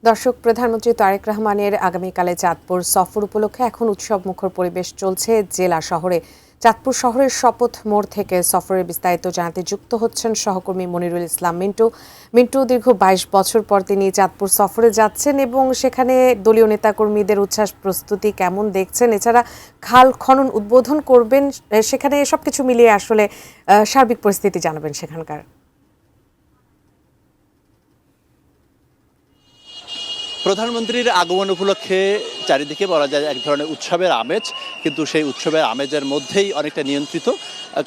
দর্শক, প্রধানমন্ত্রী তারেক রহমানের আগামীকালে চাঁদপুর সফর উপলক্ষে এখন উৎসব মুখর পরিবেশ চলছে জেলা শহরে। চাঁদপুর শহরের শপথ মোড় থেকে সফরের বিস্তারিত জানাতে যুক্ত হচ্ছেন সহকর্মী মনিরুল ইসলাম মিন্টু। দীর্ঘ ২২ বছর পর তিনি চাঁদপুর সফরে যাচ্ছেন এবং সেখানে দলীয় নেতাকর্মীদের উচ্ছ্বাস প্রস্তুতি কেমন দেখছেন, এছাড়া খাল খনন উদ্বোধন করবেন, সেখানে সবকিছু মিলিয়ে আসলে সার্বিক পরিস্থিতি জানাবেন সেখানকার। প্রধানমন্ত্রীর আগমন উপলক্ষে চারিদিকে বলা যায় এক ধরনের উৎসবের আমেজ, কিন্তু সেই উৎসবের আমেজের মধ্যেই অনেকটা নিয়ন্ত্রিত,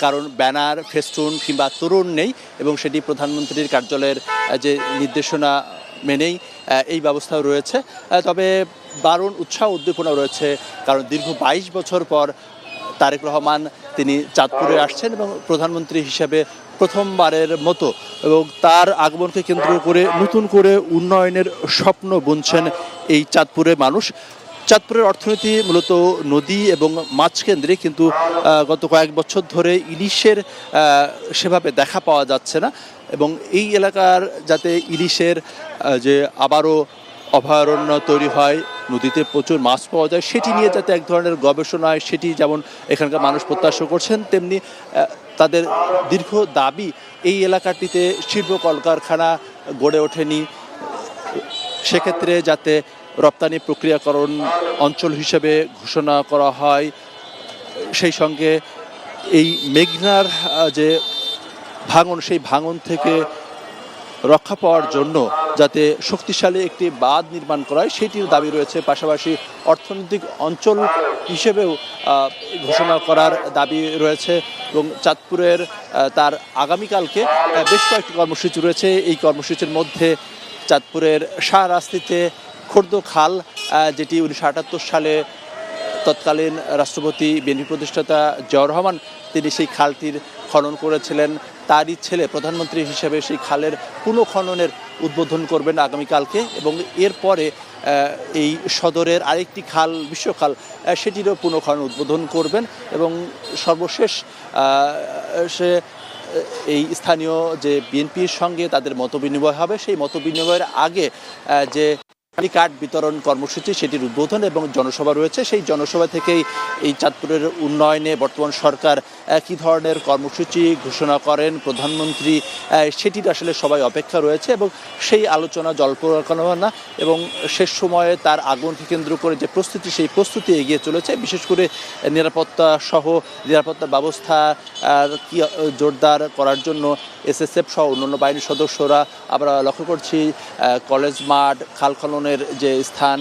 কারণ ব্যানার, ফেস্টুন কিংবা তোরণ নেই এবং সেটি প্রধানমন্ত্রীর কার্যালয়ের যে নির্দেশনা মেনেই এই ব্যবস্থাও রয়েছে। তবে দারুণ উৎসাহ উদ্দীপনা রয়েছে, কারণ দীর্ঘ ২২ বছর পর তারেক রহমান তিনি চাঁদপুরে আসছেন এবং প্রধানমন্ত্রী হিসেবে প্রথমবারের মতো, এবং তার আগমনকে কেন্দ্র করে নতুন করে উন্নয়নের স্বপ্ন বুনছেন এই চাঁদপুরের মানুষ। চাঁদপুরের অর্থনীতি মূলত নদী এবং মাছ কেন্দ্রে, কিন্তু গত কয়েক বছর ধরে ইলিশের সেভাবে দেখা পাওয়া যাচ্ছে না, এবং এই এলাকার যাতে ইলিশের যে আবারও অভয়ারণ্য তৈরি হয়, নদীতে প্রচুর মাছ পাওয়া যায়, সেটি নিয়ে যাতে এক ধরনের গবেষণা হয়, সেটি যেমন এখানকার মানুষ প্রত্যাশা করছেন, তেমনি তাদের দীর্ঘ দাবি এই এলাকাটিতে শিল্প কলকারখানা গড়ে ওঠেনি, সেক্ষেত্রে যাতে রপ্তানি প্রক্রিয়াকরণ অঞ্চল হিসেবে ঘোষণা করা হয়, সেই সঙ্গে এই মেঘনার যে ভাঙন, সেই ভাঙন থেকে রক্ষা পাওয়ার জন্য যাতে শক্তিশালী একটি বাঁধ নির্মাণ করা হয় সেটির দাবি রয়েছে। পাশাপাশি অর্থনৈতিক অঞ্চল হিসেবেও ঘোষণা করার দাবি রয়েছে, এবং চাঁদপুরের তার আগামীকালকে বেশ কয়েকটি কর্মসূচি রয়েছে। এই কর্মসূচির মধ্যে চাঁদপুরের শাহরাস্তিতে খোর্দ খাল, যেটি 1978 সালে তৎকালীন রাষ্ট্রপতি বিএনপি প্রতিষ্ঠাতা জিয়াউর রহমান তিনি সেই খালটির খনন করেছিলেন, তারই ছেলে প্রধানমন্ত্রী হিসেবে সেই খালের পুনঃখননের উদ্বোধন করবেন আগামীকালকে, এবং এরপরে এই সদরের আরেকটি খাল, বিশ্বখাল, সেটিরও পুনঃখনন উদ্বোধন করবেন, এবং সর্বশেষ সে এই স্থানীয় যে বিএনপির সঙ্গে তাদের মতবিনিময় হবে, সেই মতবিনিময়ের আগে যে কার্ড বিতরণ কর্মসূচি সেটির উদ্বোধন এবং জনসভা রয়েছে। সেই জনসভা থেকেই এই চাঁদপুরের উন্নয়নে বর্তমান সরকার কী ধরনের কর্মসূচি ঘোষণা করেন প্রধানমন্ত্রী, সেটির আসলে সবাই অপেক্ষা রয়েছে, এবং সেই আলোচনা জল্পনা এবং শেষ সময়ে তার আগমনকে কেন্দ্র করে যে প্রস্তুতি, সেই প্রস্তুতি এগিয়ে চলেছে। বিশেষ করে নিরাপত্তা সহ নিরাপত্তা ব্যবস্থা কি জোরদার করার জন্য এসএসএফ সহ অন্যান্য বাহিনীর সদস্যরা, আমরা লক্ষ্য করছি কলেজ মাঠ, খাল খননের যে স্থান,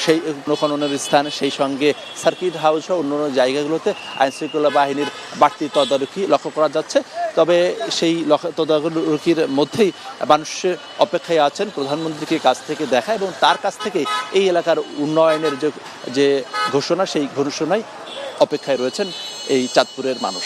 সেই খননের স্থান, সেই সঙ্গে সার্কিট হাউস সহ অন্যান্য জায়গাগুলোতে আইনশৃঙ্খলা বাহিনীর বাড়তি তদারকি লক্ষ্য করা যাচ্ছে। তবে সেই তদারকির মধ্যেই মানুষের অপেক্ষায় আছেন প্রধানমন্ত্রীকে কাছ থেকে দেখা, এবং তার কাছ থেকে এই এলাকার উন্নয়নের যে ঘোষণা, সেই ঘোষণায় অপেক্ষায় রয়েছেন এই চাঁদপুরের মানুষ।